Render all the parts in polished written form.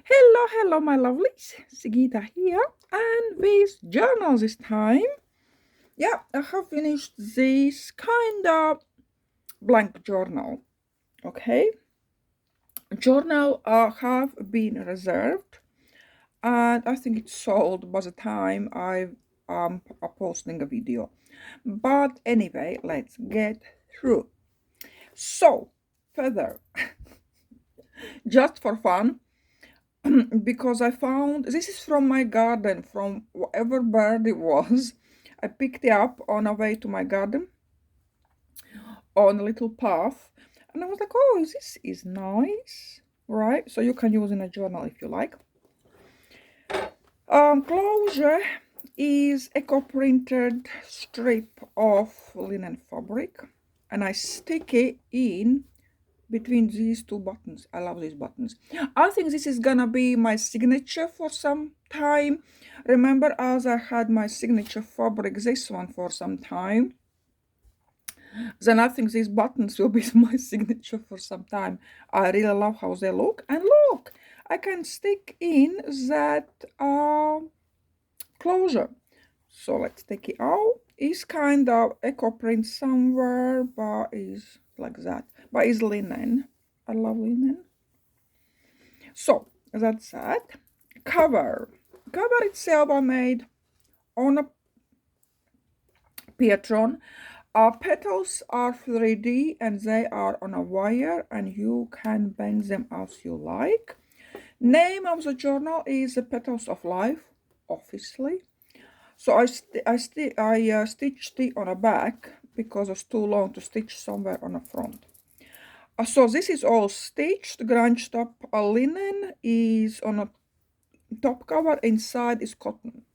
Hello, my lovelies. Sigita here, and with journals this time. Yeah, I have finished this kind of blank journal. Okay, journal have been reserved, and I think it's sold by the time I am posting a video. But anyway, let's get through. So, further, just for fun. Because I found this is from my garden, from whatever bird it was. I picked it up on our way to my garden on a little path, and I was like, oh, this is nice, right? So you can use in a journal if you like. Closure is eco printed strip of linen fabric, and I stick it in between these two buttons. I love these buttons. I think this is gonna be my signature for some time. Remember, as I had my signature fabric, this one, for some time, then I think these buttons will be my signature for some time. I really love how they look. And look, I can stick in that closure. So let's take it out. It's kind of eco print somewhere, but it's like that. But it's linen. I love linen. So that's that. Cover itself I made on a Petron. Petals are 3D and they are on a wire, and you can bend them as you like. Name of the journal is the Petals of Life, obviously. So I stitched it on a back because it's too long to stitch somewhere on the front. So this is all stitched, grunged up. Linen is on a top cover, inside is cotton.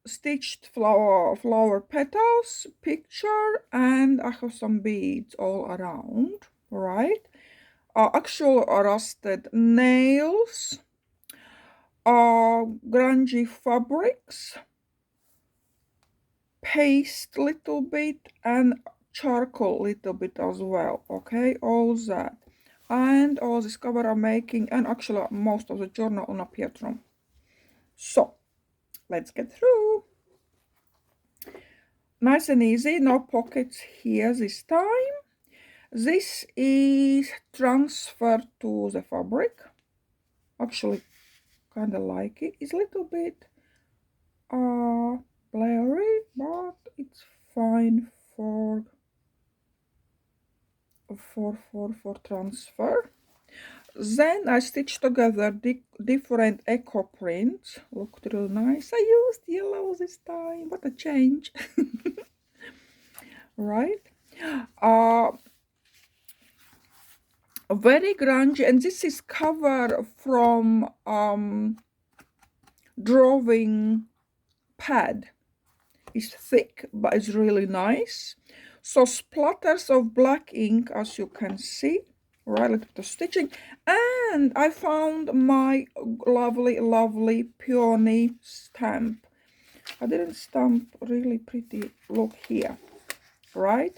Stitched flower petals picture, and I have some beads all around, right? Actual rusted nails, grungy fabrics, paste little bit, and charcoal little bit as well. Okay, all that, and all this cover I'm making, and actually most of the journal on a Petron. So let's get through. Nice and easy, no pockets here this time. This is transfer to the fabric. Actually, kind of like it. It's a little bit blurry, but it's fine for transfer. Then I stitched together different eco prints. Looked real nice. I used yellow this time. What a change. Right? Very grungy, and this is cover from drawing pad. It's thick, but it's really nice. So splatters of black ink, as you can see, right, little bit of stitching. And I found my lovely peony stamp. I didn't stamp really pretty. Look here, right?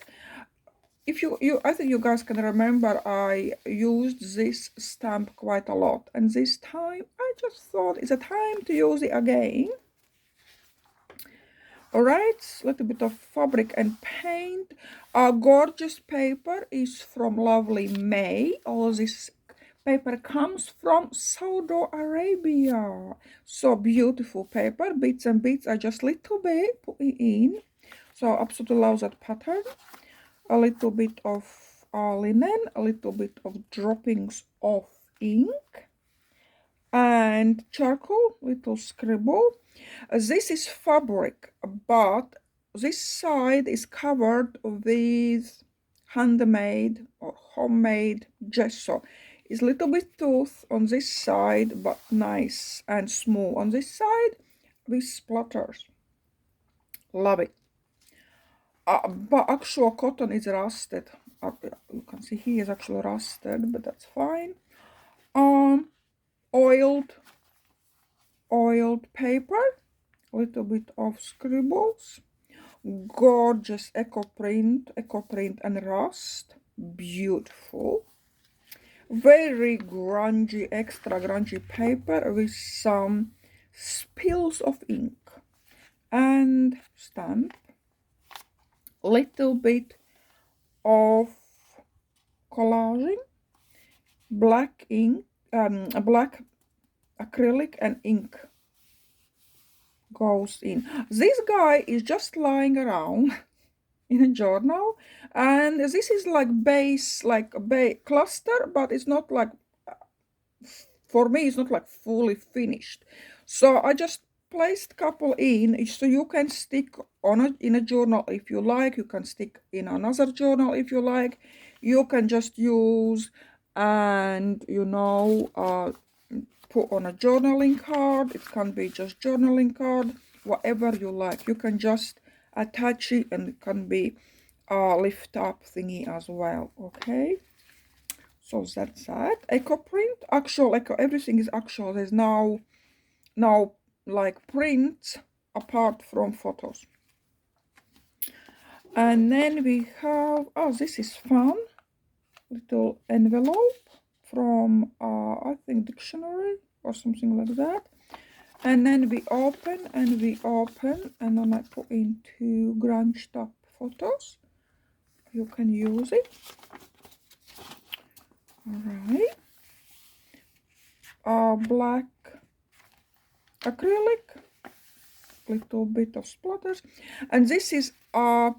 If I think you guys can remember, I used this stamp quite a lot, and this time I just thought it's a time to use it again. All right, a little bit of fabric and paint. Gorgeous paper is from lovely May. All this paper comes from Saudi Arabia. So beautiful paper, bits and bits. I just little bit put it in. So absolutely love that pattern. A little bit of linen, a little bit of droppings of ink, and charcoal, little scribble. This is fabric, but this side is covered with handmade or homemade gesso. It's a little bit tough on this side, but nice and smooth on this side with splatters. Love it. But actual cotton is rusted. You can see here is actually rusted, but that's fine. Oiled paper, a little bit of scribbles, gorgeous eco print and rust, beautiful. very grungy, extra grungy paper with some spills of ink and stamp, little bit of collaging, black ink, black acrylic and ink goes in. This guy is just lying around in a journal, and this is like base, like a cluster, but it's not like, for me it's not like fully finished. So I just placed couple in, so you can stick on in a journal if you like, you can stick in another journal if you like, you can just use and put on a journaling card. It can be just journaling card, whatever you like. You can just attach it, and it can be a lift up thingy as well. Okay, so that's that. Eco print, actual eco, everything is actual. There's no like prints apart from photos. And then we have, oh, this is fun, little envelope from I think dictionary or something like that. And then we open and then I put in 2 grunged up photos. You can use it. Alright. Black acrylic, little bit of splatters. And this is a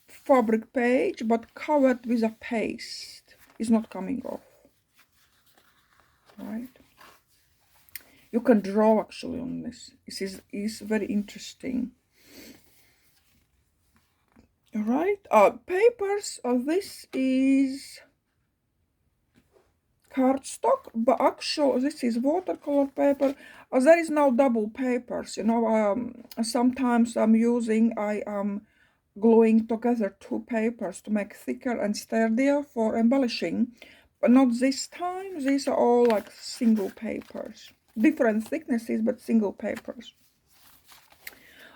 fabric page, but covered with a paste. It's not coming off. Right. You can draw actually on this. This is very interesting. Right, papers, this is cardstock, but actually this is watercolor paper. There is no double papers, sometimes I am gluing together 2 papers to make thicker and sturdier for embellishing, but not this time. These are all like single papers, different thicknesses but single papers.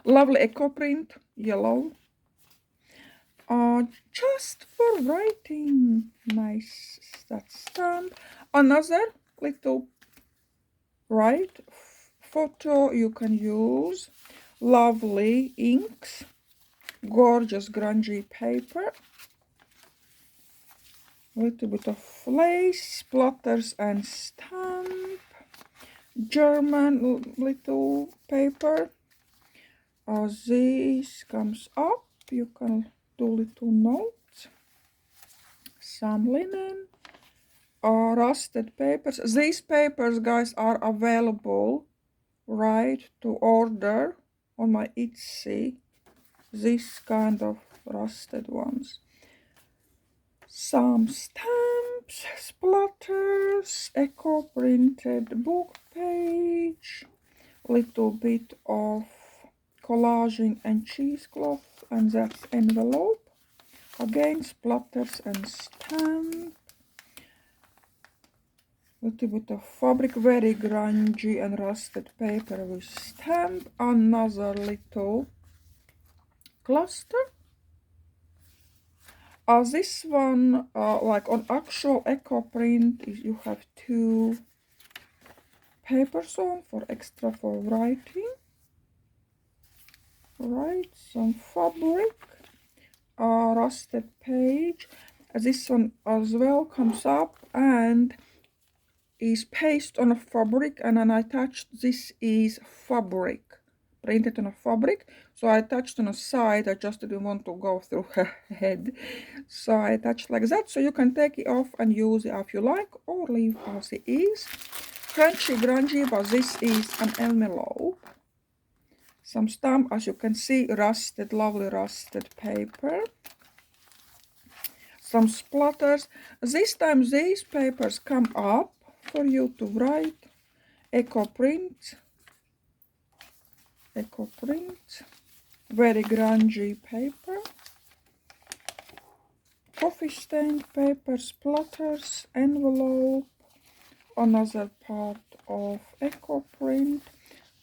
Lovely eco print, yellow. Just for writing. Nice, that stamp. Another little photo you can use. Lovely inks, gorgeous grungy paper, little bit of lace, splatters and stamp, German little paper. This comes up, you can do little notes, some linen, rusted papers. These papers, guys, are available, right, to order on my Etsy. This kind of rusted ones. Some stamps, splatters, eco printed book page, little bit of collaging and cheesecloth, and that's envelope. Again, splatters and stamp. Little bit of fabric, very grungy and rusted paper with stamp. Another little cluster. This one, like on actual eco print, you have 2 papers on for extra for writing. Right, some fabric, rusted page. This one as well comes up and is pasted on a fabric, and then I attached, this is fabric, printed on a fabric. So I attached on a side, I just didn't want to go through her head. So I attached like that, so you can take it off and use it if you like, or leave as it is. Crunchy, grungy, but this is an envelope. Some stamp, as you can see, rusted, lovely rusted paper. Some splatters. This time these papers come up for you to write. Eco print, very grungy paper. Coffee stained paper, splatters, envelope. Another part of eco print.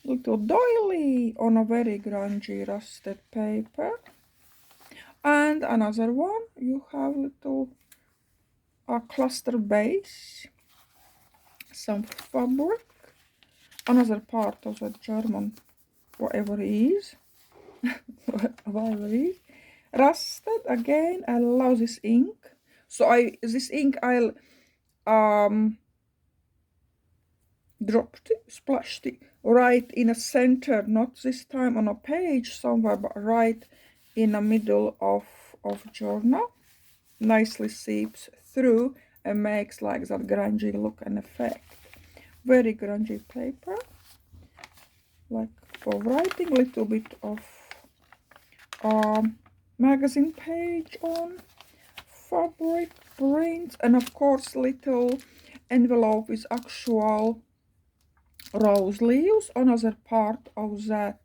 Little doily on a very grungy rusted paper. And another one, you have little cluster base some fabric, another part of the German, whatever it is, whatever it is. Rusted again. I love this ink. So this ink I'll dropped it, splashed it right in a center, not this time on a page somewhere, but right in the middle of journal. Nicely seeps through and makes like that grungy look and effect. Very grungy paper, like for writing. Little bit of magazine page on fabric prints, and of course little envelope with actual rose leaves. Another part of that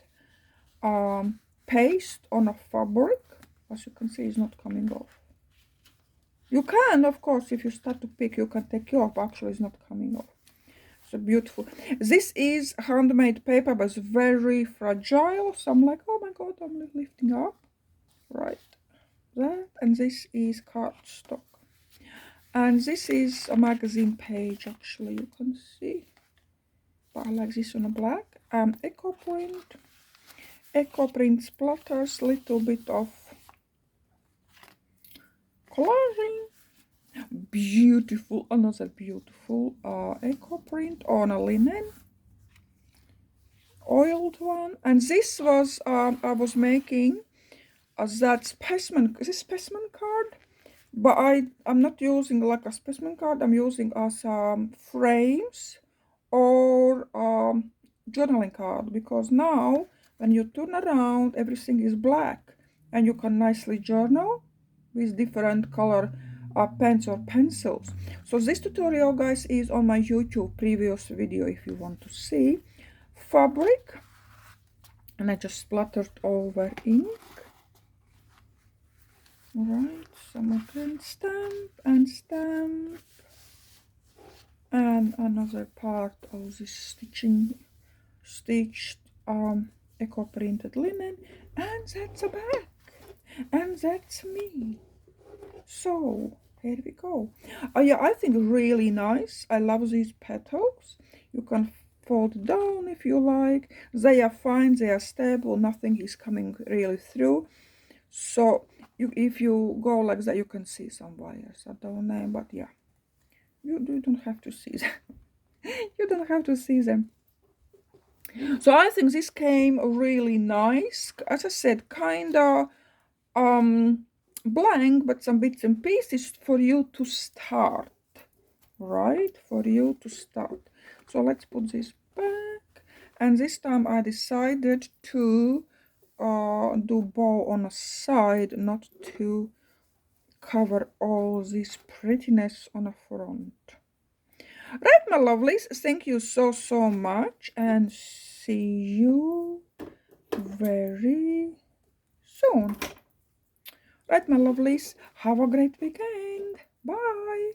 paste on a fabric, as you can see, is not coming off. You can, of course, if you start to pick, you can take it off. Actually, it's not coming off. So beautiful. This is handmade paper, but it's very fragile. So I'm like, oh my god, I'm lifting up. Right, that. And this is cardstock. And this is a magazine page, actually, you can see. But I like this on a black. Eco print. Eco print splatters, little bit of collaging. Beautiful, another beautiful eco print on a linen. Oiled one. And this was, I was making that specimen card. But I'm not using like a specimen card. I'm using as frames or journaling card, because now when you turn around, everything is black and you can nicely journal with different color pens or pencils. So this tutorial, guys, is on my YouTube previous video if you want to see. Fabric, and I just splattered over ink. Alright, some again stamp and stamp, and another part of this stitched eco printed linen, and that's a back, and that's me. So here we go. Yeah, I think really nice. I love these petals. You can fold down if you like. They are fine, they are stable, nothing is coming really through. So if you go like that, you can see some wires. I don't know, but yeah, you don't have to see them. You don't have to see them. So I think this came really nice. As I said, kind of blank, but some bits and pieces for you to start, right? For you to start. So let's put this back. And this time I decided to do bow on a side, not to cover all this prettiness on the front. Right, my lovelies, thank you so much, and see you very soon. Right, my lovelies, have a great weekend. Bye.